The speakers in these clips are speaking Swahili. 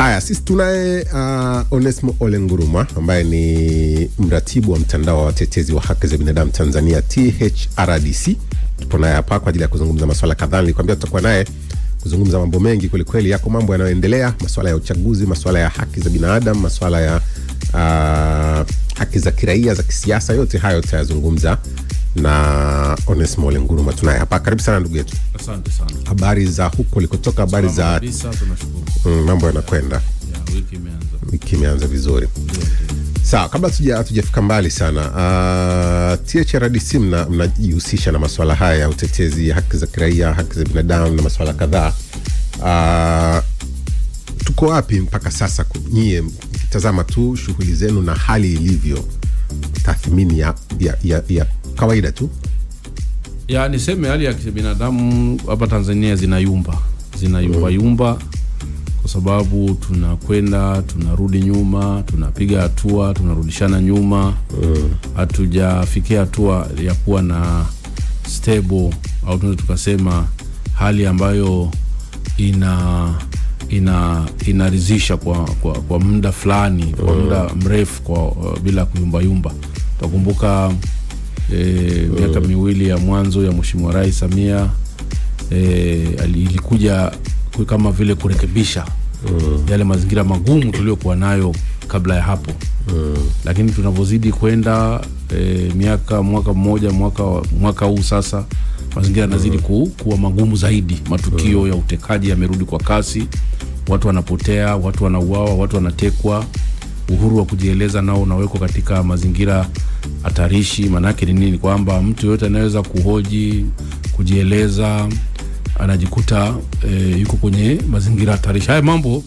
Haya, sisi tunaye Onesmo Ole Ngurumwa ambaye ni mratibu wa mtandao wa watetezi wa haki za binadamu Tanzania THRDC. Tupo naye hapa kwa ajili ya kuzungumza masuala kadhaa. Nilikwambia tutakuwa naye kuzungumza mambo mengi kweli kweli. Yako mambo yanayoendelea, masuala ya uchaguzi, masuala ya haki za binadamu, masuala ya haki za kiraia, za kisiasa, yote hayo tutayazungumza na Onesmo Ole Ngurumwa. Tunaye hapa. Karibu sana ndugu yetu. Asante sana. Habari za huko likotoka, habari za tunashukuru. Mambo yanakwenda. Wiki imeanza vizuri. Sawa, kabla tujafika mbali sana, THRDC mnajihusisha na masuala haya ya utetezi, haki za kiraia, haki za binadamu na masuala kadhaa. Tuko wapi mpaka sasa nyie mkitazama tu shughuli zenu na hali ilivyo, tathmini ya kawaida tu? Ya niseme hali ya kibinadamu hapa Tanzania zinayumba kwa sababu tunakwenda tunarudi nyuma, tunapiga hatua, tunarudishana nyuma. Hatujafikia hatua ya kuwa na stable au tunaweza tukasema hali ambayo inaridhisha kwa muda fulani, kwa muda mrefu, bila kuyumba. Tukumbuka miaka miwili ya mwanzo ya Mheshimiwa Rais Samia ilikuja kama vile kurekebisha yale mazingira magumu tuliokuwa nayo kabla ya hapo. Lakini tunavozidi kwenda mwaka huu sasa, mazingira yanazidi kuwa magumu zaidi. Matukio ya utekaji yamerudi kwa kasi, watu wanapotea, watu wanauawa, watu wanatekwa. Uhuru wa kujieleza nao unawekwa katika mazingira hatarishi. Manake ni nini? Kwamba mtu yote anaweza kuhoji, kujieleza, anajikuta yuko kwenye mazingira hatarishi. Haya mambo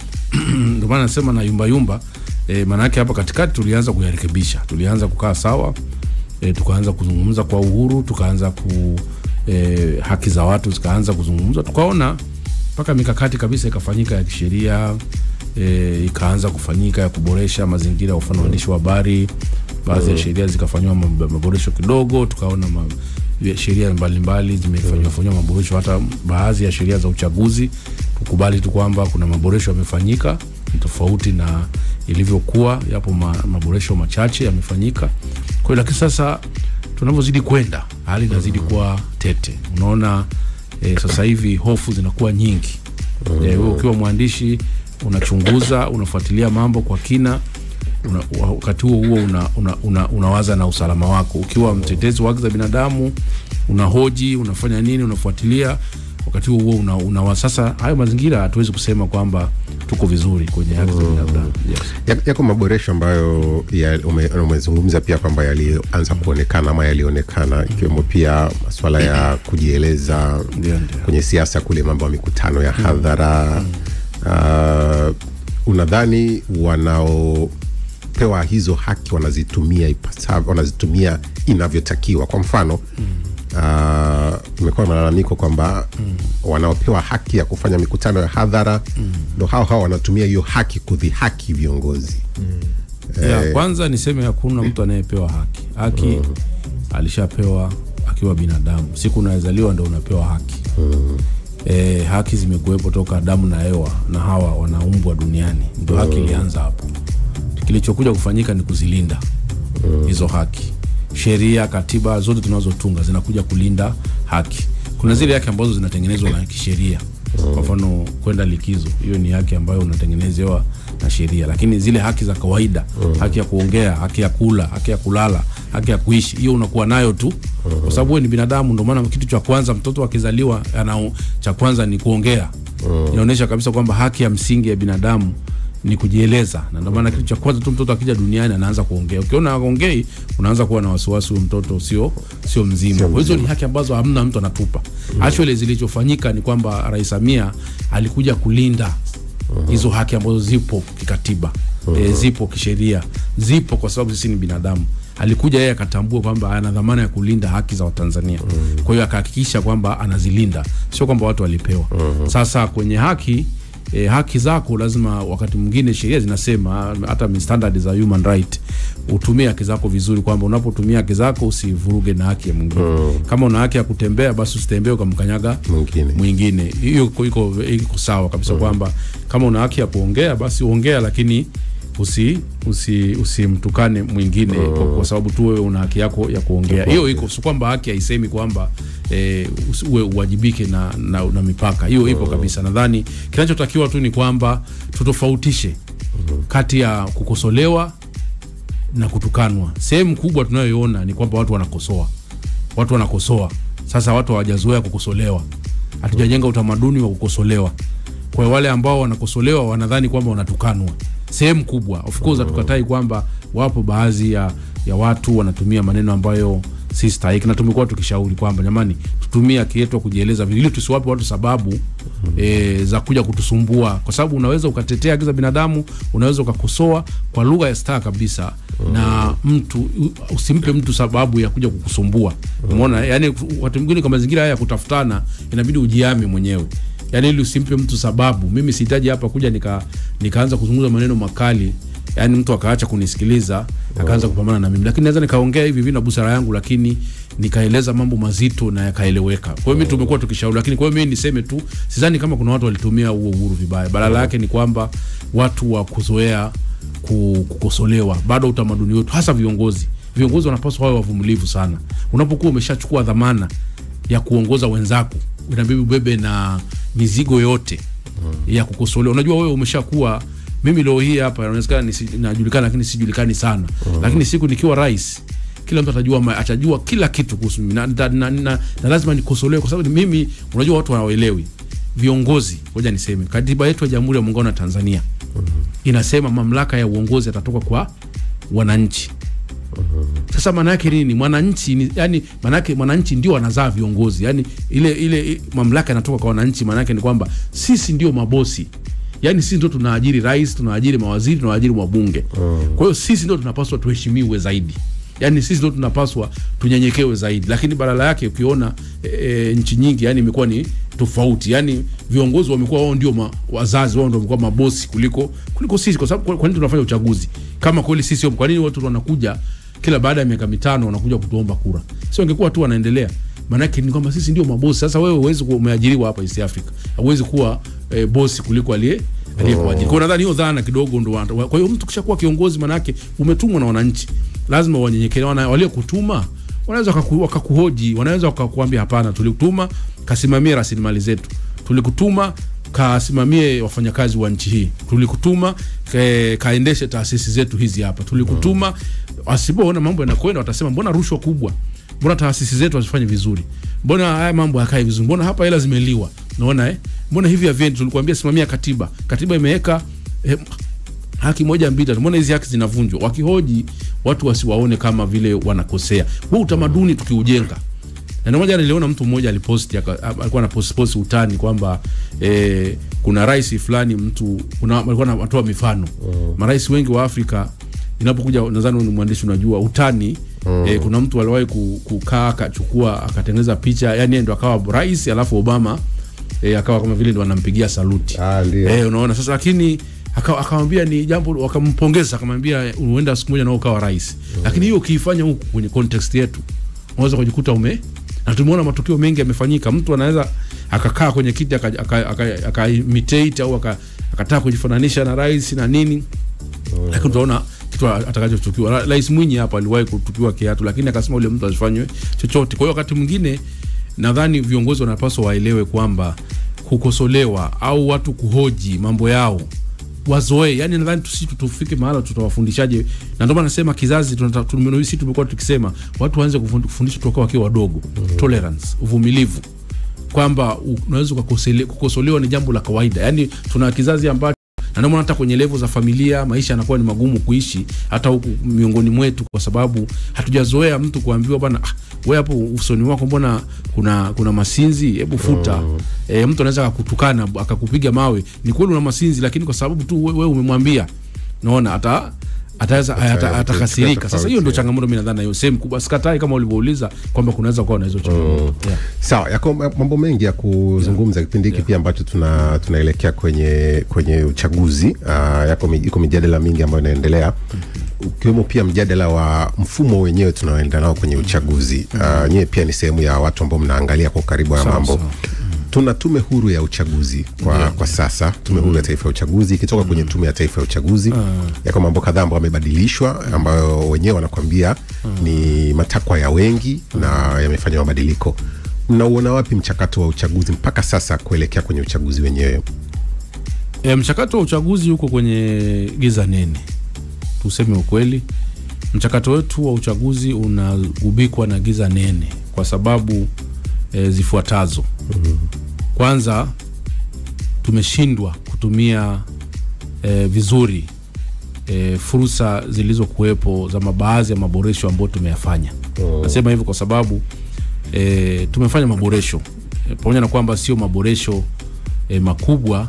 ndio maana nasema na yumba. Manake hapa katikati tulianza kuyarekebisha, tulianza kukaa sawa, tukaanza kuzungumza kwa uhuru, tukaanza haki za watu zikaanza kuzungumzwa, tukaona mpaka mikakati kabisa ikafanyika ya kisheria, ikaanza kufanyika ya kuboresha mazingira ya uandishi wa habari. Baadhi ya sheria zikafanywa maboresho kidogo, tukaona sheria mbalimbali zimefanywa maboresho, hata baadhi ya sheria za uchaguzi tukubali tu kwamba kuna maboresho yamefanyika tofauti na ilivyokuwa. Yapo maboresho machache yamefanyika. Kwa hiyo lakini sasa tunavozidi kwenda hali inazidi kuwa tete. Unaona sasa hivi hofu zinakuwa nyingi. Wewe ukiwa mwandishi unachunguza, unafuatilia mambo kwa kina, wakati huo unawaza na usalama wako. Ukiwa mtetezi wa haki za binadamu unahoji, unafanya nini, unafuatilia, wakati huo unawaza. Sasa hayo mazingira hatuwezi kusema kwamba tuko vizuri kwenye haki za binadamu. Yako maboresho ambayo umezungumza pia kwamba yalianza kuonekana ama yalionekana, ikiwemo pia masuala ya kujieleza kwenye siasa, kule mambo ya mikutano ya hadhara. Unadhani wanaopewa hizo haki wanazitumia ipasavyo, wanazitumia inavyotakiwa? Kwa mfano imekuwa malalamiko kwamba wanaopewa haki ya kufanya mikutano ya hadhara ndio hao wanatumia hiyo haki kudhihaki viongozi. Kwanza niseme hakuna mtu anayepewa haki. Alishapewa akiwa binadamu. Siku unazaliwa ndio unapewa haki. Haki zimekuwepo toka Adamu na Eva na Hawa wanaumbwa duniani. Ndio haki ilianza hapo. Kilichokuja kufanyika ni kuzilinda hizo haki. Sheria, katiba zote tunazotunga zinakuja kulinda haki. Kuna zile haki ambazo zinatengenezwa na kisheria. Kwa mfano kwenda likizo, hiyo ni haki ambayo unatengenezewa na sheria. Lakini zile haki za kawaida, haki ya kuongea, haki ya kula, haki ya kulala, haki ya kuishi, hiyo unakuwa nayo tu kwa sababu wewe ni binadamu. Ndio maana kitu cha kwanza mtoto akizaliwa cha kwanza ni kuongea. Inaonyesha kabisa kwamba haki ya msingi ya binadamu ni kujieleza. Na ndio maana kitu cha kwanza tu mtoto akija duniani anaanza kuongea. Ukiona haongei unaanza kuwa na wasiwasi, mtoto sio mzima. Kwa hizo ni haki ambazo hamna mtu anatupa. Actually zilichofanyika ni kwamba Rais Samia alikuja kulinda hizo haki ambazo zipo kikatiba, zipo kisheria, zipo kwa sababu sisi ni binadamu. Alikuja yeye akatambua kwamba ana dhamana ya kulinda haki za Watanzania. Kwa hiyo akahakikisha kwamba anazilinda, sio kwamba watu walipewa. Sasa kwenye haki haki zako lazima, wakati mwingine sheria zinasema hata standard za human right, utumie haki zako vizuri, kwamba unapotumia haki zako usivuruge na haki ya mwingine. Kama una haki ya kutembea, basi usitembee ukamkanyaga mwingine. Hiyo iko sawa kabisa, kwamba kama una haki ya kuongea basi ongea, lakini usimtukane mwingine kwa sababu tu wewe una haki yako ya kuongea. Hiyo iko, sio kwamba haki haisemi kwamba uwe uwajibike na mipaka. Hiyo ipo kabisa. Nadhani kinachotakiwa tu ni kwamba tutofautishe kati ya kukosolewa na kutukanwa. Sehemu kubwa tunayoiona ni kwamba watu wanakosoa. Sasa watu hawajazoea kukosolewa. Hatujajenga utamaduni wa kukosolewa. Kwa wale ambao wanakosolewa wanadhani kwamba wanatukanwa. Sehemu kubwa, of course hatukatai kwamba wapo baadhi ya watu wanatumia maneno ambayo si stahiki, na tumekuwa tukishauri kwamba jamani, tutumie haki yetu kujieleza vile, tusiwape watu sababu za kuja kutusumbua, kwa sababu unaweza ukatetea haki za binadamu, unaweza ukakosoa kwa lugha ya staa kabisa, na mtu usimpe mtu sababu ya kuja kukusumbua. Umeona, yani watu wengine kwa mazingira haya ya kutafutana inabidi ujiame mwenyewe. Yani ili usimpe mtu sababu. Mimi sihitaji hapa kuja nikaanza kuzungumza maneno makali, yani mtu akaacha kunisikiliza akaanza kupambana na mimi, lakini naweza nikaongea hivi na busara yangu, lakini nikaeleza mambo mazito na yakaeleweka. Kwa hiyo mimi tumekuwa tukishauri, lakini kwa hiyo mimi niseme tu, sidhani kama kuna watu walitumia huo uhuru vibaya. Badala yake ni kwamba watu wa kuzoea kukosolewa. Bado utamaduni wetu, hasa viongozi wanapaswa wawe wavumilivu sana. Unapokuwa umeshachukua dhamana ya kuongoza wenzako, unabidi ubebe na mizigo yote ya kukosolewa. Unajua wewe umeshakuwa, mimi leo hii hapa inaonekana najulikana lakini sijulikani sana. Lakini siku nikiwa rais, kila mtu atajua kila kitu kuhusu mimi, na lazima nikosolewe, kwa sababu mimi, unajua watu hawaelewi. Viongozi, ngoja niseme, katiba yetu ya Jamhuri ya Muungano wa Tanzania inasema mamlaka ya uongozi yatatoka kwa wananchi. Sasa maana yake nini? Mwananchi yani, maana yake mwananchi ndio anazaa viongozi. Yani ile mamlaka inatoka kwa wananchi, maana yake ni kwamba sisi ndio mabosi. Yani sisi ndio tunaajiri rais, tunaajiri mawaziri, tunaajiri wabunge. Kwa hiyo sisi ndio tunapaswa tuheshimiwe zaidi. Yani sisi ndio tunapaswa tunyenyekewe zaidi. Lakini badala yake ukiona nchi nyingi yani imekuwa ni tofauti. Yani viongozi wamekuwa wao ndio wazazi, wao ndio wamekuwa mabosi kuliko sisi. Kwa sababu kwa nini tunafanya uchaguzi? Kama kweli sisi, kwa nini watu wanakuja kila baada ya miaka 5 wanakuja kutuomba kura? Sio ingekuwa tu wanaendelea. Maana yake ni kwamba sisi ndio mabosi. Sasa wewe huwezi kumeajiriwa hapa East Africa, huwezi kuwa bosi kuliko aliyekuajiri. Kwa nadhani hiyo dhana kidogo ndio. Kwa hiyo mtu kishakuwa kiongozi, maana yake umetumwa na wananchi, lazima wanyenyekewe. Waliokutuma wanaweza wakakuhoji, wanaweza wakakuambia hapana, tulikutuma kasimamie rasilimali zetu, tulikutuma kasimamie wafanyakazi wa nchi hii, tulikutuma kaendeshe taasisi zetu hizi hapa, tulikutuma. Asipoona mambo yanakwenda, watasema mbona rushwa kubwa, mbona taasisi zetu hazifanye vizuri, mbona haya mambo hakai vizuri, mbona hapa hela zimeliwa, unaona mbona hivi event tulikuambia simamia katiba imeweka haki moja mbili, mbona hizi haki zinavunjwa? Wakihoji watu wasiwaone kama vile wanakosea. Huu utamaduni tukiujenga. Na ndio moja niliona mtu mmoja alipost, alikuwa na post utani kwamba kuna rais fulani, mtu alikuwa anatoa mifano. Marais wengi wa Afrika inapokuja, nadhani ni mwandishi unajua utani, kuna mtu aliwahi kukaa akachukua akatengeneza picha, yani ndio akawa rais, alafu Obama akawa kama vile ndio anampigia saluti. Unaona sasa, lakini akamwambia ni jambo, wakampongeza, akamwambia unaenda siku moja na ukawa rais. Lakini hiyo ukiifanya huku kwenye context yetu, unaweza kujikuta na tumeona matukio mengi yamefanyika. Mtu anaweza akakaa kwenye kiti aka-imitate au akataka kujifananisha na rais na nini. Lakini tunaona kitu atakachotukiwa. Rais Mwinyi hapa aliwahi kutukiwa kiatu, lakini akasema yule mtu asifanywe chochote. Kwa hiyo wakati mwingine nadhani viongozi wanapaswa waelewe kwamba kukosolewa au watu kuhoji mambo yao wazoe. Yani nadhani tufike mahali tutawafundishaje. Na ndio maana nasema kizazi sisi tumekuwa tukisema watu waanze kufundishwa kutoka wakiwa wadogo. Tolerance, uvumilivu. Kwamba unaweza kukosolewa ni jambo la kawaida. Yani tuna kizazi ambacho, na ndio maana hata kwenye level za familia maisha yanakuwa ni magumu kuishi hata huku miongoni mwetu, kwa sababu hatujazoea mtu kuambiwa bwana, wewe hapo usoni wako mbona kuna masinzi, hebu futa. Mtu anaweza kukutukana akakupiga mawe, ni kweli una masinzi, lakini kwa sababu tu wewe umemwambia, unaona atakasirika. Sasa hiyo ndio changamoto mimi nadhani hiyo sehemu kubwa. Sikatai kama ulivyouliza kwamba kunaweza kuwa na hizo changamoto. Sawa, yako mambo mengi ya kuzungumza kipindi hiki pia ambacho tunaelekea kwenye uchaguzi. Yako mijadala mingi ambayo inaendelea. Ukiwemo pia mjadala wa mfumo wenyewe tunaoenda nao kwenye uchaguzi. Nyewe pia ni sehemu ya watu ambao mnaangalia kwa karibu ya mambo. Tuna tume huru ya uchaguzi kwa sasa, tume huru ya taifa ya uchaguzi ikitoka kwenye tume ya taifa ya uchaguzi. Yako mambo kadhaa ambayo yamebadilishwa ambayo wenyewe wanakuambia ni matakwa ya wengi na yamefanya mabadiliko. Mnauona wapi mchakato wa uchaguzi mpaka sasa kuelekea kwenye uchaguzi wenyewe? Mchakato wa uchaguzi uko kwenye giza nene. Tuseme ukweli, mchakato wetu wa uchaguzi unagubikwa na giza nene kwa sababu zifuatazo. Kwanza, tumeshindwa kutumia vizuri fursa zilizokuwepo za baadhi ya maboresho ambayo tumeyafanya. Nasema hivyo kwa sababu tumefanya maboresho pamoja na kwamba sio maboresho makubwa,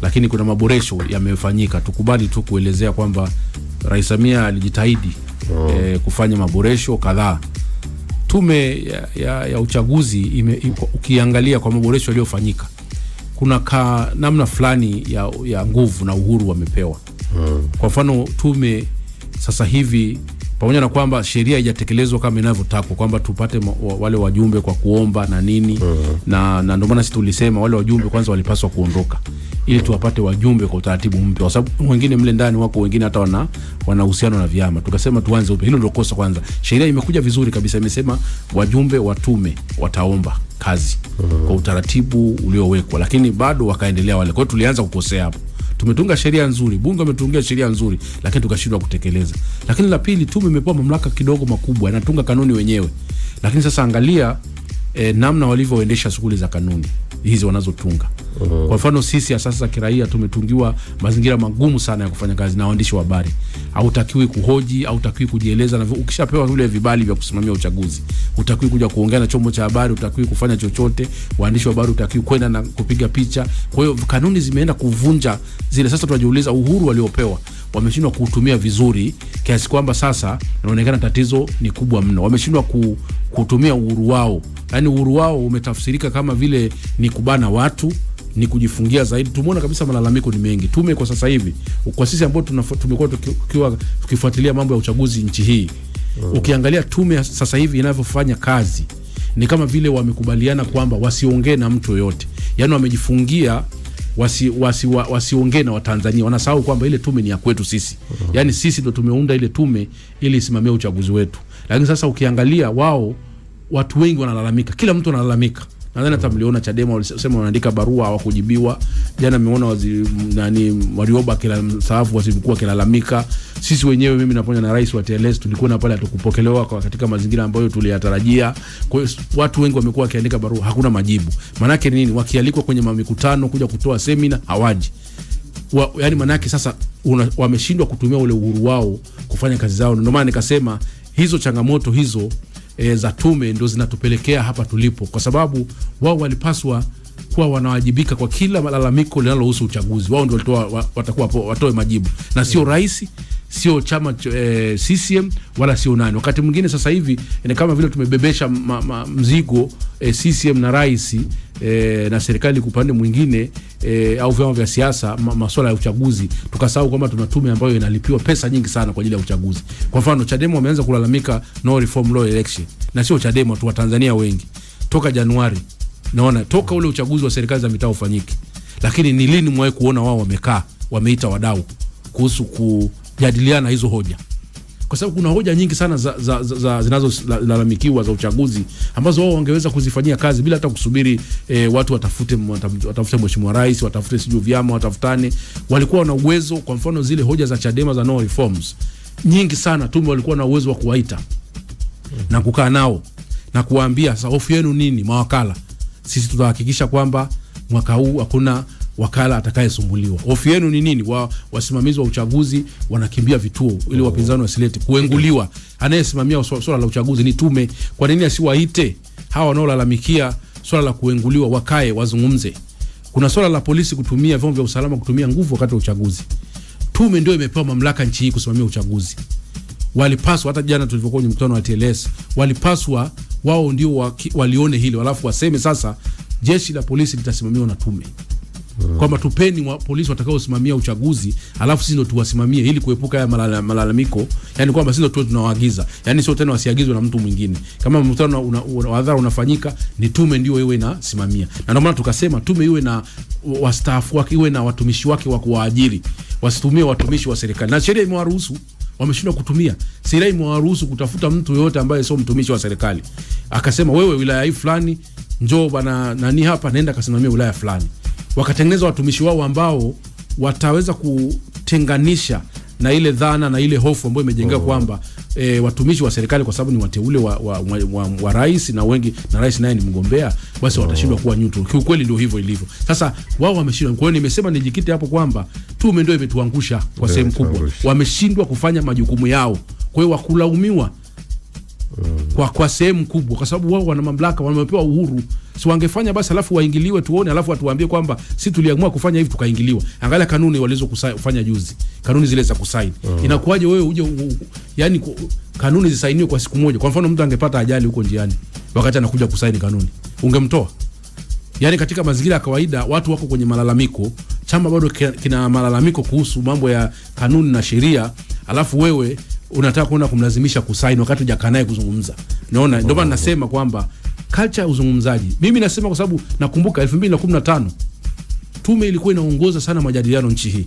lakini kuna maboresho yamefanyika. Tukubali tu kuelezea kwamba Rais Samia alijitahidi kufanya maboresho kadhaa. Tume ya uchaguzi ukiangalia kwa maboresho yaliyofanyika, kuna namna fulani ya nguvu na uhuru wamepewa. Kwa mfano, tume sasa hivi pamoja na kwamba sheria haijatekelezwa kama inavyotakwa kwamba tupate wale wajumbe kwa kuomba na nini, na ndio maana sisi tulisema wale wajumbe kwanza walipaswa kuondoka ili tuwapate wajumbe kwa utaratibu mpya, kwa sababu wengine mle ndani wako wengine hata wana uhusiano na vyama. Tukasema tuanze upya. Hilo ndio kosa kwanza. Sheria imekuja vizuri kabisa, imesema wajumbe wa tume wataomba kazi kwa utaratibu uliowekwa, lakini bado wakaendelea wale. Kwa hiyo tulianza kukosea hapo. Tumetunga sheria nzuri, bunge umetungia sheria nzuri, lakini tukashindwa kutekeleza. Lakini la pili, tume imepewa mamlaka kidogo makubwa, inatunga kanuni wenyewe. Lakini sasa angalia namna walivyoendesha shughuli za kanuni hizi wanazotunga. Kwa mfano sisi sasa kiraia tumetungiwa mazingira magumu sana ya kufanya kazi na waandishi wa habari. Hautakiwi kuhoji, hautakiwi kujieleza, na ukishapewa vile vibali vya kusimamia uchaguzi, hutakiwi kuja kuongea na chombo cha habari, hutakiwi kufanya chochote. Waandishi wa habari hutakiwi kwenda na kupiga picha. Kwa hiyo kanuni zimeenda kuvunja zile. Sasa tunajiuliza uhuru waliopewa wameshindwa kuutumia vizuri kiasi kwamba sasa inaonekana tatizo ni kubwa mno. Wameshindwa kutumia uhuru wao. Yaani uhuru wao umetafsirika kama vile ni kubana watu, ni kujifungia zaidi. Tumeona kabisa malalamiko ni mengi. Tume kwa sasa hivi, kwa sisi ambao tumekuwa tukifuatilia mambo ya uchaguzi nchi hii, ukiangalia tume sasa hivi inavyofanya kazi ni kama vile wamekubaliana kwamba wasiongee na mtu yoyote. Yaani wamejifungia wasiongee na Watanzania. Wanasahau kwamba ile tume ni ya kwetu sisi. Yaani sisi ndio tumeunda ile tume ili isimamie uchaguzi wetu. Lakini sasa ukiangalia wao, watu wengi wanalalamika. Kila mtu analalamika. Nadhani hata mliona Chadema walisema wanaandika barua hawakujibiwa. Jana nimeona Warioba kila mstaafu waziri mkuu akilalamika. Sisi wenyewe, mimi naponya na rais wa TLS, tulikuwa pale hatukupokelewa katika mazingira ambayo tuliyatarajia. Kwa hiyo watu wengi wamekuwa wakiandika barua, hakuna majibu. Maana yake nini? Wakialikwa kwenye mikutano kuja kutoa semina hawaji. Yaani maana yake sasa wameshindwa kutumia ule uhuru wao kufanya kazi zao. Ndio maana nikasema hizo changamoto hizo za tume ndio zinatupelekea hapa tulipo, kwa sababu wao walipaswa kuwa wanawajibika kwa kila malalamiko linalohusu uchaguzi. Wao ndio watakuwa watoe majibu, na sio rais, sio chama CCM wala sio nani. Wakati mwingine sasa hivi ni kama vile tumebebesha mzigo CCM na rais na serikali kwa upande mwingine, au vyama vya siasa masuala ya uchaguzi, tukasahau kwamba tuna tume ambayo inalipiwa pesa nyingi sana kwa ajili ya uchaguzi. Kwa mfano Chadema wameanza kulalamika no reform law election, na sio Chadema tu, Watanzania wengi toka Januari naona toka ule uchaguzi wa serikali za mitaa ufanyike. Lakini ni lini mwae kuona wao wamekaa wameita wadau kuhusu kujadiliana hizo hoja? Kwa sababu kuna hoja nyingi sana zinazolalamikiwa za uchaguzi ambazo wao wangeweza kuzifanyia kazi bila hata kusubiri watu watafute mheshimiwa rais, watafute siju vyama, watafutane. Walikuwa na uwezo. Kwa mfano zile hoja za Chadema za no reforms nyingi sana, tume walikuwa na uwezo wa kuwaita na kukaa nao na kuwaambia sasa hofu yenu nini mawakala. Sisi tutahakikisha kwamba mwaka huu hakuna wakala atakayesumbuliwa. Hofu yenu ni nini? Wasimamizi wa uchaguzi wanakimbia vituo ili wapinzani wasilete kuenguliwa. Anayesimamia swala la uchaguzi ni tume. Kwa nini asiwaite hawa wanaolalamikia swala la kuenguliwa, wakae wazungumze? Kuna swala la polisi kutumia vyombo vya usalama kutumia nguvu wakati wa uchaguzi. tume ndio imepewa mamlaka nchi hii kusimamia uchaguzi. Walipaswa, hata jana tulivyokuwa kwenye mkutano wa TLS, walipaswa wao ndio walione hili, alafu waseme sasa jeshi la polisi litasimamiwa na tume. Kwamba tupeni wa polisi watakao simamia uchaguzi, alafu sisi ndio tuwasimamie ili kuepuka ya malalamiko. Yani kwamba sisi ndio tunawaagiza. Yani sio tena wasiagizwe na mtu mwingine. Kama mkutano wa hadhara unafanyika, ni tume ndio iwe inasimamia. Na ndio maana tukasema tume iwe na wastaafu wake, iwe na watumishi wake wa kuwaajiri. Wasitumie watumishi wa serikali. Na sheria imewaruhusu, wameshindwa kutumia. Sheria imewaruhusu kutafuta mtu yote ambaye sio mtumishi wa serikali. Akasema wewe wilaya hii fulani njoo bana nani hapa, nenda kasimamia wilaya fulani. Wakatengeneza watumishi wao ambao wataweza kutenganisha na ile dhana na ile hofu ambayo imejengeka kwamba watumishi wa serikali kwa sababu ni wateule wa rais na wengi na rais naye ni mgombea, basi watashindwa kuwa neutral. Kiukweli ndio hivyo ilivyo. Sasa wao wameshindwa. Kwa hiyo nimesema nijikite hapo kwamba tume ndio imetuangusha kwa sehemu kubwa. Wameshindwa kufanya majukumu yao. Kwa hiyo wakulaumiwa kwa sehemu kubwa, kwa sababu wao wana mamlaka, wamepewa uhuru. Si wangefanya basi alafu waingiliwe tuone, alafu watuambie kwamba si tuliamua kufanya hivi tukaingiliwa. Angalia kanuni walizo kufanya juzi. Kanuni zile za kusaini. Inakuwaje wewe uje yani kanuni zisainiwe kwa siku moja? Kwa mfano mtu angepata ajali huko njiani wakati anakuja kusaini kanuni, ungemtoa? Yani katika mazingira ya kawaida watu wako kwenye malalamiko, chama bado kina malalamiko kuhusu mambo ya kanuni na sheria, alafu wewe unataka kuona kumlazimisha kusaini wakati hujakaa naye kuzungumza. Unaona, ndio maana nasema kwamba culture ya uzungumzaji. Mimi nasema kwa sababu nakumbuka 2015 tume ilikuwa inaongoza sana majadiliano nchi hii.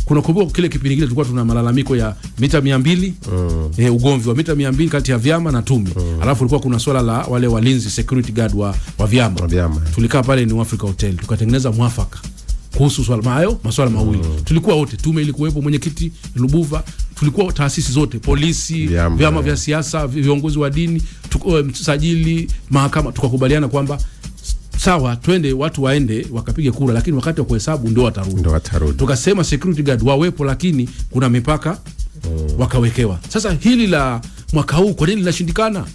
Kuna kumbuka kile kipindi kile tulikuwa tuna malalamiko ya mita 200, ugomvi wa mita 200 kati ya vyama na tume. Alafu kulikuwa kuna swala la wale walinzi security guard wa vyama. Tulikaa pale ni Africa Hotel tukatengeneza mwafaka kuhusu masuala mawili. Tulikuwa wote, tume ilikuwepo, mwenyekiti Lubuva, tulikuwa taasisi zote, polisi, vyama vya siasa, viongozi wa dini, msajili, mahakama, tukakubaliana kwamba sawa, twende watu waende wakapige kura, lakini wakati wa kuhesabu ndio watarudi. Tukasema security guard wawepo, lakini kuna mipaka wakawekewa. Sasa hili la mwaka huu kwa nini linashindikana?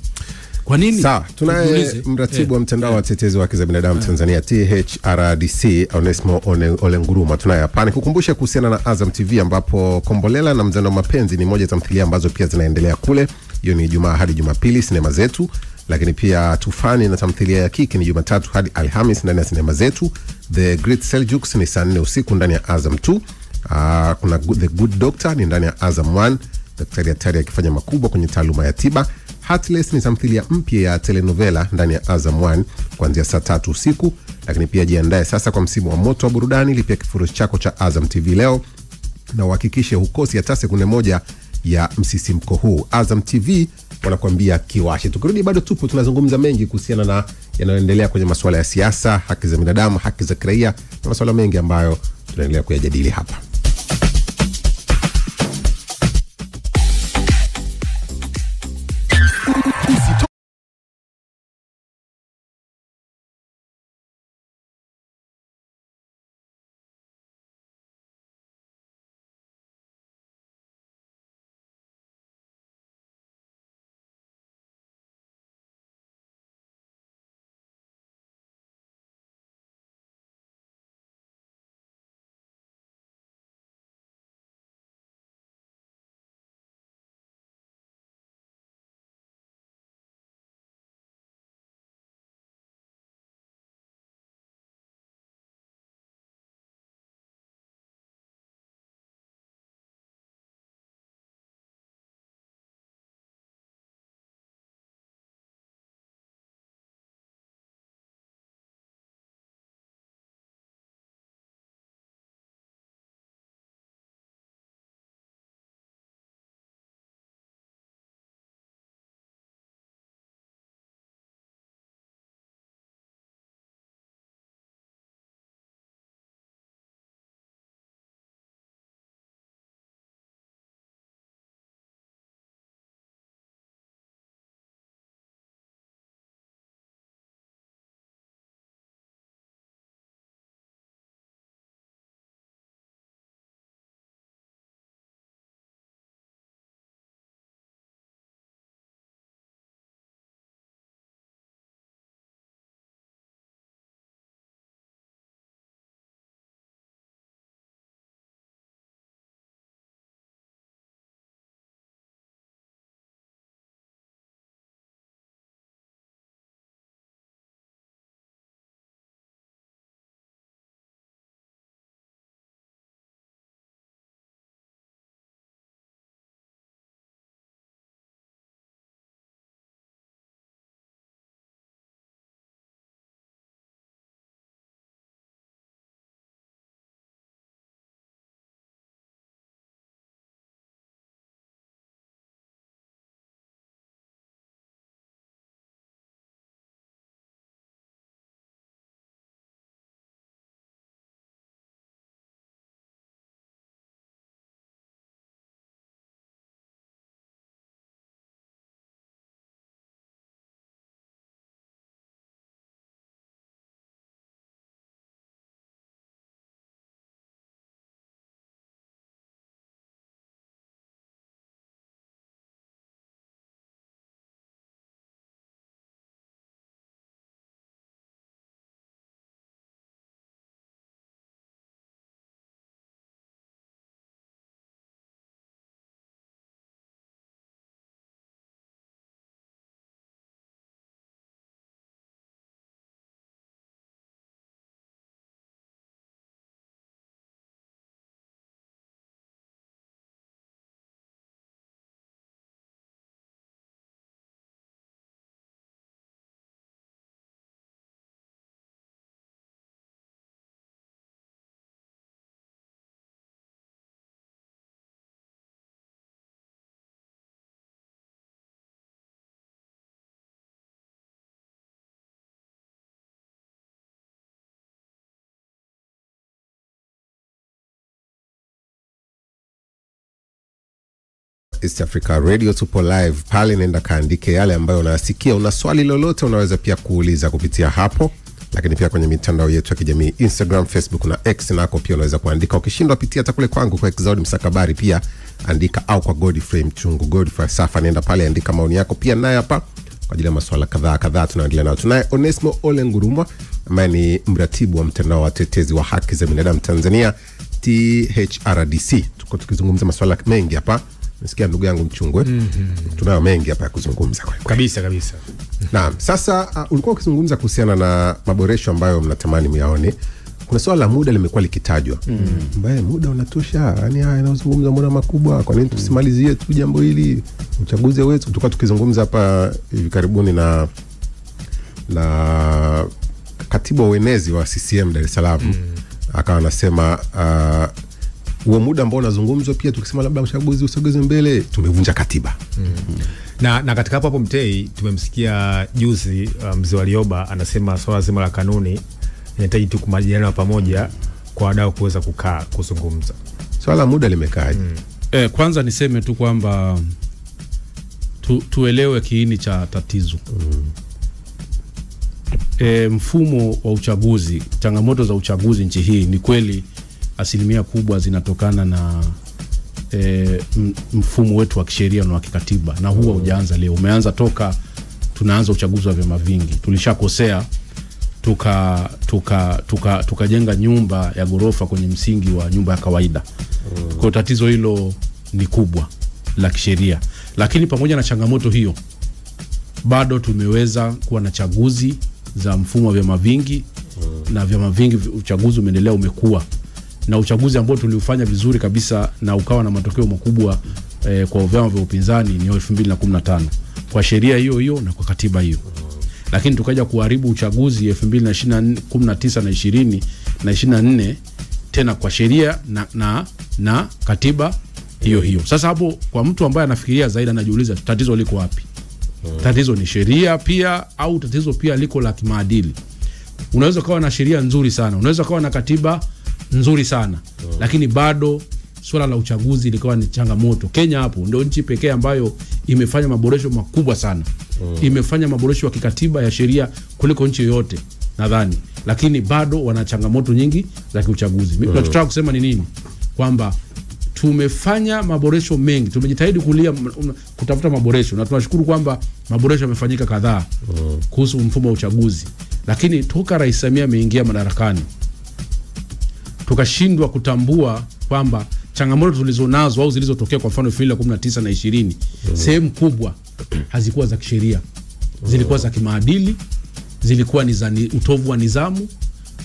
Kwa nini? Sawa, tunaye mratibu wa mtandao wa watetezi wa haki za binadamu Tanzania THRDC, Onesmo Ole Nguruma. Tunaye hapa nikukumbusha kuhusiana na Azam TV ambapo Kombolela na Mzando Mapenzi ni moja ya tamthilia ambazo pia zinaendelea kule. Hiyo ni Ijumaa hadi Jumapili sinema zetu, lakini pia Tufani na tamthilia ya Kiki ni Jumatatu hadi Alhamis ndani ya sinema zetu. The Great Seljuks ni saa 4 usiku ndani ya Azam 2. Kuna The Good Doctor ni ndani ya Azam 1. Daktari hatari akifanya makubwa kwenye taaluma ya tiba. Heartless ni tamthilia mpya ya telenovela ndani ya Azam 1 kuanzia saa 3 usiku. Lakini pia jiandae sasa kwa msimu wa moto wa burudani. Lipia kifurushi chako cha Azam TV leo na uhakikishe hukosi hata sekunde moja ya msisimko huu. Azam TV wanakuambia kiwashe. Tukirudi bado tupo tunazungumza mengi kuhusiana na yanayoendelea kwenye masuala ya siasa, haki za binadamu, haki za kiraia na masuala mengi ambayo tunaendelea kuyajadili hapa. East Africa Radio, tupo live pale, nenda kaandike yale ambayo unasikia. Una swali lolote unaweza pia kuuliza kupitia hapo, lakini pia kwenye mitandao yetu ya kijamii Instagram, Facebook na X nako pia unaweza kuandika. Ukishindwa pitia hata kule kwangu kwa Exaudi Msakabari pia andika, au kwa Godfrey Mchungu, Godfrey Safa, nenda pale andika maoni yako pia naye hapa kwa ajili ya masuala kadhaa tunaendelea nayo. Tunaye Onesmo Ole Ngurumwa ambaye ni mratibu wa mtandao wa watetezi wa haki za binadamu Tanzania THRDC. Tuko tukizungumza masuala mengi hapa. Nasikia ndugu yangu Mchungwe. Tunayo mengi hapa ya kuzungumza kwa kabisa. Naam, sasa ulikuwa ukizungumza kuhusiana na maboresho ambayo mnatamani myaone. Kuna swala la muda limekuwa likitajwa. Ambaye muda unatosha, yani haya yanazungumza mbona makubwa, kwa nini tusimalizie tu jambo hili? Uchaguzi wetu tulikuwa tukizungumza hapa hivi karibuni na katibu wa uenezi wa CCM Dar es Salaam. Akawa anasema huo muda ambao unazungumzwa pia tukisema labda uchaguzi usogezwe mbele, tumevunja katiba. Na katika hapo Mtei tumemsikia juzi mzee Warioba anasema swala zima la kanuni inahitaji tu kumaliziana pamoja kwa wadau kuweza kukaa kuzungumza. Swala muda limekaaje? Kwanza niseme tu kwamba tuelewe kiini cha tatizo. Mfumo wa uchaguzi, changamoto za uchaguzi nchi hii ni kweli asilimia kubwa zinatokana na mfumo wetu wa kisheria na wa kikatiba, na huwa hujaanza leo. Umeanza toka tunaanza uchaguzi wa vyama vingi. Tulishakosea tukajenga nyumba ya gorofa kwenye msingi wa nyumba ya kawaida. Kwa tatizo hilo ni kubwa la kisheria, lakini pamoja na changamoto hiyo bado tumeweza kuwa na chaguzi za mfumo wa vyama vingi, na vyama vingi uchaguzi umeendelea, umekuwa na uchaguzi ambao tuliufanya vizuri kabisa na ukawa na matokeo makubwa kwa vyama vya upinzani ni 2015 kwa sheria hiyo na kwa katiba hiyo. Lakini tukaja kuharibu uchaguzi 2019 na 20 na 24 tena kwa sheria na katiba hiyo. Sasa hapo kwa mtu ambaye anafikiria zaidi anajiuliza tatizo liko wapi? Tatizo ni sheria pia au tatizo pia liko la kimaadili? Unaweza kuwa na sheria nzuri sana, unaweza kuwa na katiba nzuri sana, lakini bado swala la uchaguzi likawa ni changamoto. Kenya hapo ndio nchi pekee ambayo imefanya maboresho makubwa sana. Imefanya maboresho ya kikatiba ya sheria kuliko nchi yoyote nadhani, lakini bado wana changamoto nyingi za kiuchaguzi. Tunataka kusema ni nini? Kwamba tumefanya maboresho mengi, tumejitahidi kutafuta maboresho, na tunashukuru kwamba maboresho yamefanyika kadhaa kuhusu mfumo wa uchaguzi. Lakini toka Rais Samia ameingia madarakani tukashindwa kutambua kwamba changamoto tulizonazo au zilizotokea kwa mfano 2019 na 20 sehemu kubwa hazikuwa za kisheria, zilikuwa za kimaadili, zilikuwa ni za utovu wa nidhamu,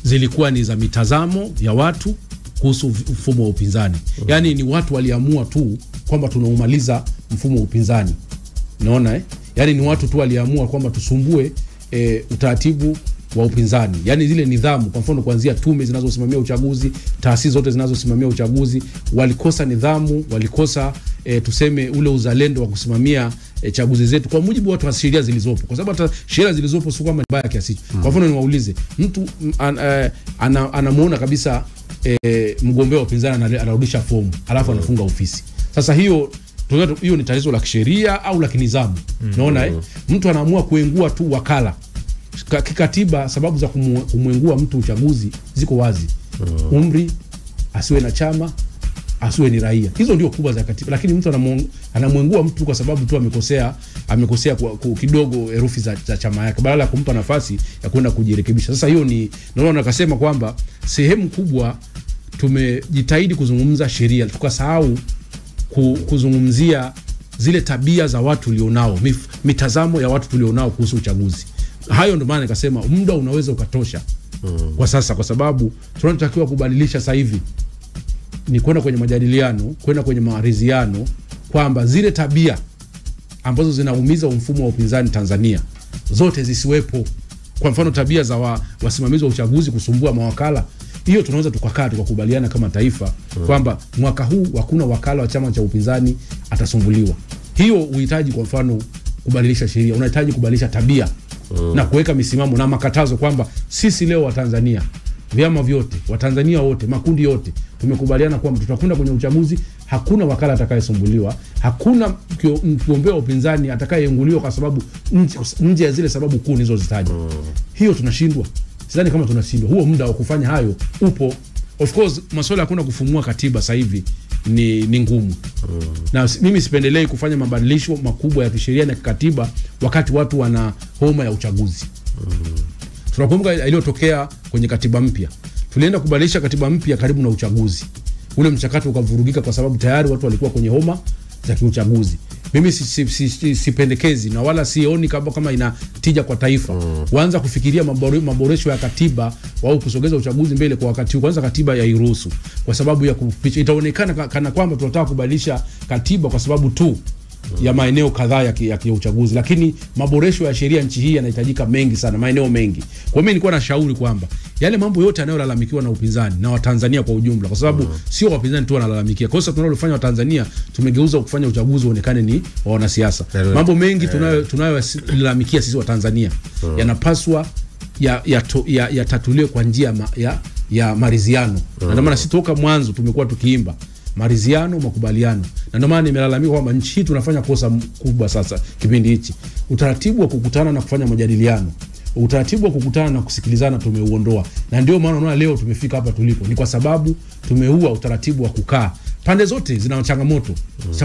zilikuwa ni za mitazamo ya watu kuhusu mfumo wa upinzani. Yani ni watu waliamua tu kwamba tunaumaliza mfumo wa upinzani. Unaona Yani ni watu tu waliamua kwamba tusumbue utaratibu wa upinzani. Yani zile nidhamu, kwa mfano kuanzia tume zinazosimamia uchaguzi, taasisi zote zinazosimamia uchaguzi, walikosa nidhamu, walikosa tuseme ule uzalendo wa kusimamia chaguzi zetu kwa mujibu wa sheria zilizopo. Kwa sababu hata sheria zilizopo sio kama mbaya kiasi. Kwa mfano niwaulize, mtu anamuona kabisa mgombea wa upinzani anarudisha fomu alafu anafunga ofisi. Sasa hiyo ni tatizo la kisheria au la kinizamu. Unaona mtu anaamua kuengua tu wakala. Kikatiba sababu za kumwengua mtu uchaguzi ziko wazi. Umri, asiwe na chama, asiwe ni raia. Hizo ndio kubwa za katiba. Lakini mtu anamwengua mtu kwa sababu tu amekosea kwa kidogo herufi za chama yake, badala ya kumpa nafasi ya kwenda kujirekebisha. Sasa hiyo ni naona nakasema kwamba sehemu kubwa tumejitahidi kuzungumza sheria, tukasahau kuzungumzia zile tabia za watu tulionao, mitazamo ya watu tulionao kuhusu uchaguzi. Hayo ndio maana nikasema muda unaweza ukatosha kwa sasa, kwa sababu tunatakiwa kubadilisha sasa hivi ni kwenda kwenye majadiliano, kwenda kwenye maridhiano, kwamba zile tabia ambazo zinaumiza mfumo wa upinzani Tanzania zote zisiwepo. Kwa mfano tabia za wasimamizi wa uchaguzi kusumbua mawakala, hiyo tunaweza tukakaa tukakubaliana kama taifa kwamba mwaka huu hakuna wakala wa chama cha upinzani atasumbuliwa. Hiyo uhitaji kwa mfano kubadilisha sheria, unahitaji kubadilisha tabia na kuweka misimamo na makatazo kwamba sisi leo wa Tanzania vyama vyote, Watanzania wote, makundi yote tumekubaliana kwamba tutakwenda kwenye uchaguzi, hakuna wakala atakayesumbuliwa, hakuna mgombea upinzani atakayeenguliwa kwa sababu nje ya zile sababu kuu nilizozitaja. Hiyo tunashindwa. Sidhani kama tunashindwa. Huo muda wa kufanya hayo upo. Of course masuala hakuna kufumua katiba sasa hivi ni ngumu. Na mimi sipendelei kufanya mabadilisho makubwa ya kisheria na kikatiba wakati watu wana homa ya uchaguzi. Tunakumbuka iliyotokea kwenye katiba mpya. Tulienda kubadilisha katiba mpya karibu na uchaguzi. Ule mchakato ukavurugika kwa sababu tayari watu walikuwa kwenye homa za kiuchaguzi. Mimi sipendekezi na wala sioni kama ina tija kwa taifa. Waanza kufikiria maboresho ya katiba au kusogeza uchaguzi mbele kwa wakati. Kwanza katiba ya iruhusu kwa sababu ya itaonekana kana kwamba tunataka kubadilisha katiba kwa sababu tu ya maeneo kadhaa ya uchaguzi, lakini maboresho ya sheria nchi hii yanahitajika mengi sana, maeneo mengi. Kwa mimi nilikuwa nashauri kwamba yale mambo yote yanayolalamikiwa na upinzani na Watanzania kwa ujumla, kwa sababu sio wapinzani tu wanalalamikia. Kwa sababu tunalofanya Watanzania tumegeuza kufanya uchaguzi uonekane ni wa wanasiasa. Mambo mengi tunayolalamikia sisi Watanzania yanapaswa yatatuliwe kwa njia ya maridhiano. Na ndio maana sitoka mwanzo tumekuwa tukiimba maridhiano, makubaliano. Na ndio maana nimelalamika kwamba nchi hii tunafanya kosa kubwa sasa kipindi hichi. Utaratibu wa kukutana na kufanya majadiliano, utaratibu wa kukutana na kusikilizana tumeuondoa. Na ndio maana unaona leo tumefika hapa tulipo. Ni kwa sababu tumeua utaratibu wa kukaa. Pande zote zina changamoto.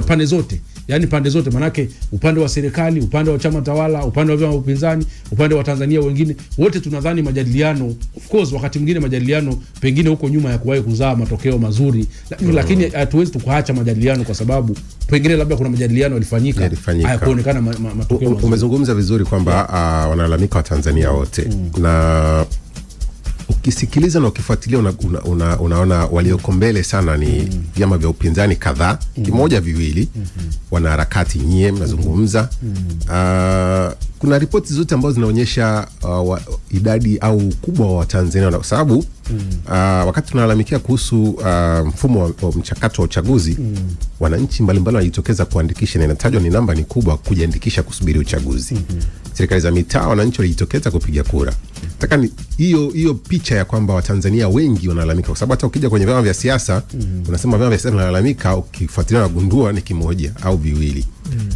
Pande zote. Yaani pande zote, manake upande wa serikali, upande wa chama tawala, upande wa vyama vya upinzani, upande wa Tanzania wengine, wote tunadhani majadiliano, of course wakati mwingine majadiliano pengine huko nyuma ya kuwahi kuzaa matokeo mazuri, lakini hatuwezi tukaacha majadiliano kwa sababu pengine labda kuna majadiliano yalifanyika hayakuonekana matokeo mazuri. Umezungumza vizuri kwamba wanalalamika wa Tanzania wote. Na ukisikiliza na ukifuatilia unaona walioko mbele sana ni vyama vya upinzani kadhaa, kimoja viwili, wanaharakati nyie mnazungumza. Kuna ripoti zote ambazo zinaonyesha idadi au ukubwa wa Tanzania, kwa sababu wakati tunalalamikia kuhusu mfumo wa mchakato wa uchaguzi, wananchi mbalimbali wanajitokeza kuandikisha, na inatajwa ni namba ni kubwa kujiandikisha kusubiri uchaguzi. Serikali za mitaa, wananchi walijitokeza kupiga kura. Nataka hiyo picha ya kwamba Watanzania wengi wanalalamika, kwa sababu hata ukija kwenye vyama vya siasa unasema vyama vya siasa wanalalamika, ukifuatilia na gundua ni kimoja au viwili.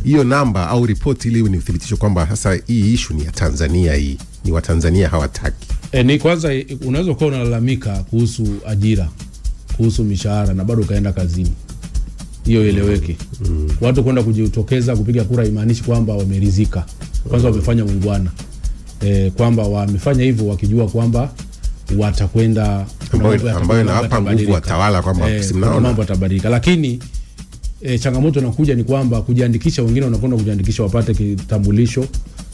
Hiyo namba au ripoti ile ni uthibitisho kwamba sasa hii issue ni ya Tanzania, hii ni Watanzania hawataki. Ni kwanza unaweza kuwa unalalamika kuhusu ajira, kuhusu mishahara na bado kaenda kazini. Hiyo eleweke. Watu kwenda kujitokeza kupiga kura imaanishi kwamba wameridhika. Kwanza wamefanya ungwana. Kwamba wamefanya hivyo wakijua kwamba watakwenda ambayo na hapa nguvu watawala kwamba mnaona mambo yatabadilika. Lakini changamoto inakuja ni kwamba kujiandikisha, wengine wanakwenda kujiandikisha wapate kitambulisho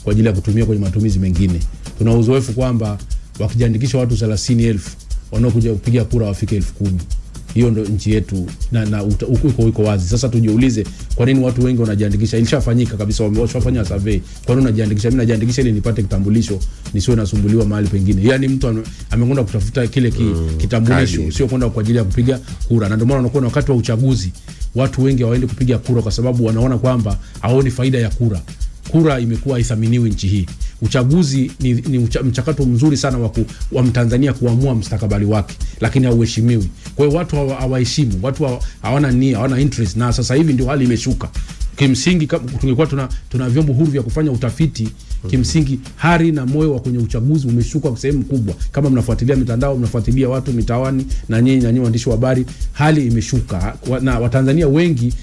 kwa ajili ya kutumia kwenye matumizi mengine. Tuna uzoefu kwamba wakijiandikisha watu 30,000 wanaokuja kupiga kura wafike 10,000. Hiyo ndio nchi yetu na uko wazi. Sasa tujiulize kwa nini watu wengi wanajiandikisha? Ilishafanyika kabisa, wameshafanya survey. Kwa nini unajiandikisha? Mimi najiandikisha ili nipate kitambulisho, nisiwe nasumbuliwa mahali pengine. Yaani mtu amekwenda kutafuta kile kitambulisho, sio kwenda kwa ajili ya kupiga kura. Na ndio maana unakuwa wakati wa uchaguzi watu wengi hawaendi kupiga kura kwa sababu wanaona kwamba haoni faida ya kura. Kura imekuwa haithaminiwi nchi hii. Uchaguzi ni mchakato mzuri sana wa Mtanzania kuamua mustakabali wake, lakini hauheshimiwi. Kwa hiyo watu hawaheshimu, watu hawana nia, hawana interest, na sasa hivi ndio hali imeshuka. Kimsingi tungekuwa tuna vyombo huru vya kufanya utafiti, kimsingi hari na moyo wa kwenye uchaguzi umeshuka kwa sehemu kubwa. Kama mnafuatilia mitandao, mnafuatilia watu mitawani na nyinyi waandishi wa habari, hali imeshuka. Na Watanzania wengi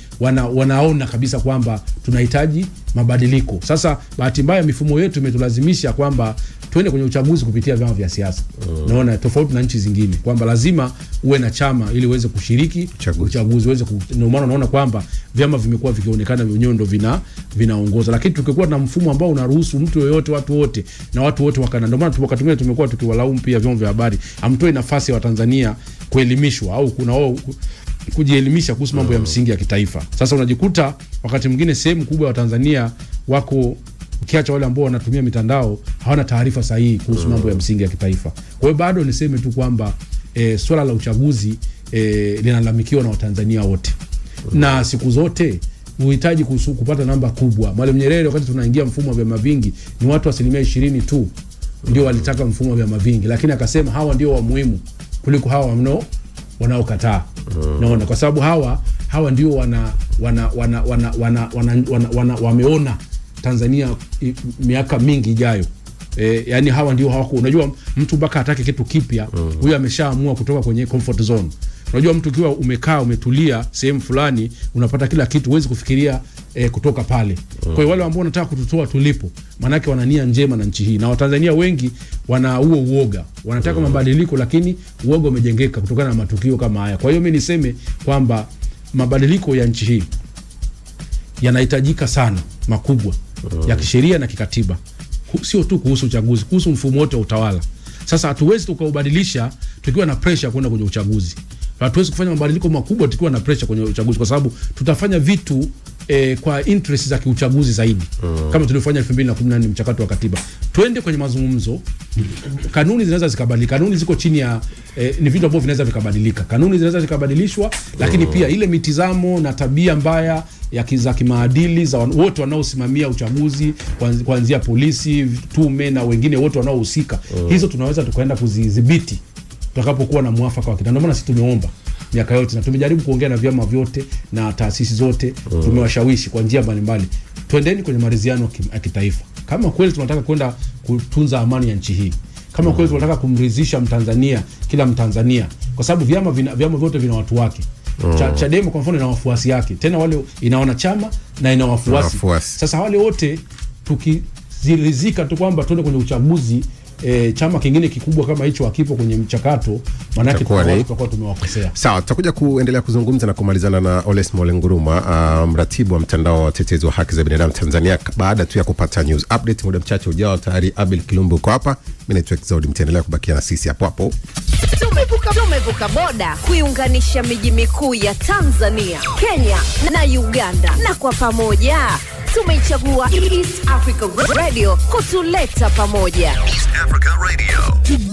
wanaona kabisa kwamba tunahitaji mabadiliko. Sasa bahati mbaya mifumo yetu imetulazimisha kwamba tuende kwenye uchaguzi kupitia vyama vya siasa. Naona tofauti na nchi zingine kwamba lazima uwe na chama ili uweze kushiriki uchaguzi uweze ndio maana unaona kwamba vyama vimekuwa vikionekana wenyewe ndio vinaongoza. Lakini tukikuwa na mfumo ambao unaruhusu mtu yoyote, watu wote na watu wote wakana, ndio maana wakati mwingine tumekuwa tukiwalaumu pia vyombo vya habari hamtoi nafasi ya Watanzania kuelimishwa au kuna wao kujielimisha kuhusu mambo ya msingi ya kitaifa. Sasa unajikuta wakati mwingine sehemu kubwa ya Tanzania wako, ukiacha wale ambao wanatumia mitandao, hawana taarifa sahihi kuhusu mambo ya msingi ya kitaifa. Kwa hiyo bado niseme tu kwamba swala la uchaguzi linalalamikiwa na Watanzania wote. Na siku zote uhitaji kupata namba kubwa. Mwalimu Nyerere wakati tunaingia mfumo wa vyama vingi ni watu 20% tu ndio walitaka mfumo wa vyama vingi, lakini akasema hawa ndio wa muhimu kuliko hawa wanaokataa. Naona kwa sababu hawa ndio wameona Tanzania miaka mingi ijayo. Yani hawa ndio hawako, unajua mtu mpaka atake kitu kipya, huyo ameshaamua kutoka kwenye comfort zone. Unajua mtu ukiwa umekaa umetulia sehemu fulani unapata kila kitu, huwezi kufikiria kutoka pale. Kwa hiyo wale ambao wanataka kututoa tulipo, maana yake wana nia njema na nchi hii, na Watanzania wengi wana huo uoga, wanataka mabadiliko, lakini uoga umejengeka kutokana na matukio kama haya. Kwa hiyo mimi niseme kwamba mabadiliko ya nchi hii yanahitajika sana, makubwa ya kisheria na kikatiba, sio tu kuhusu uchaguzi, kuhusu mfumo wote wa utawala. Sasa hatuwezi tukubadilisha tukiwa na pressure kwenda kwenye uchaguzi. Hatuwezi kufanya mabadiliko makubwa tukiwa na pressure kwenye uchaguzi, kwa sababu tutafanya vitu kwa interest za kiuchaguzi zaidi. Kama tulivyofanya 2014 mchakato wa katiba. Twende kwenye mazungumzo. Kanuni zinaweza zikabadilika. Kanuni ziko chini ya ni vitu ambavyo vinaweza vikabadilika. Kanuni zinaweza zikabadilishwa, lakini pia ile mitizamo na tabia mbaya ya kimaadili za wote wanaosimamia uchaguzi, kuanzia polisi, tume na wengine wote wanaohusika, hizo tunaweza tukaenda kuzidhibiti tutakapokuwa na mwafaka wa kitendo. Ndio maana sisi tumeomba miaka yote na tumejaribu kuongea na vyama vyote na taasisi zote, tumewashawishi kwa njia mbalimbali. Twendeni kwenye maridhiano ya kitaifa. Kama kweli tunataka kwenda kutunza amani ya nchi hii, kama kweli tunataka kumridhisha Mtanzania, kila Mtanzania, kwa sababu vyama vyote vina watu wake. Chadema kwa mfano ina wafuasi yake, tena wale ina wanachama na ina wafuasi. Sasa wale wote tukizirizika tu kwamba tuende kwenye uchaguzi, chama kingine kikubwa kama hicho hakipo kwenye mchakato, maana yake tutakuwa tumewakosea. Sawa, tutakuja kuendelea kuzungumza na kumalizana na Onesmo Ole Nguruma, mratibu wa mtandao wa watetezi wa haki za binadamu Tanzania, baada tu ya kupata news update. Muda mchache ujao tayari Abel Kilumbu uko hapa. Mimi naitwa Exaudi, mtaendelea kubakia na sisi hapo hapo. Tumevuka boda kuiunganisha miji mikuu ya Tanzania, Kenya na Uganda, na kwa pamoja tumeichagua East Africa Radio kutuleta pamoja. East Africa Radio.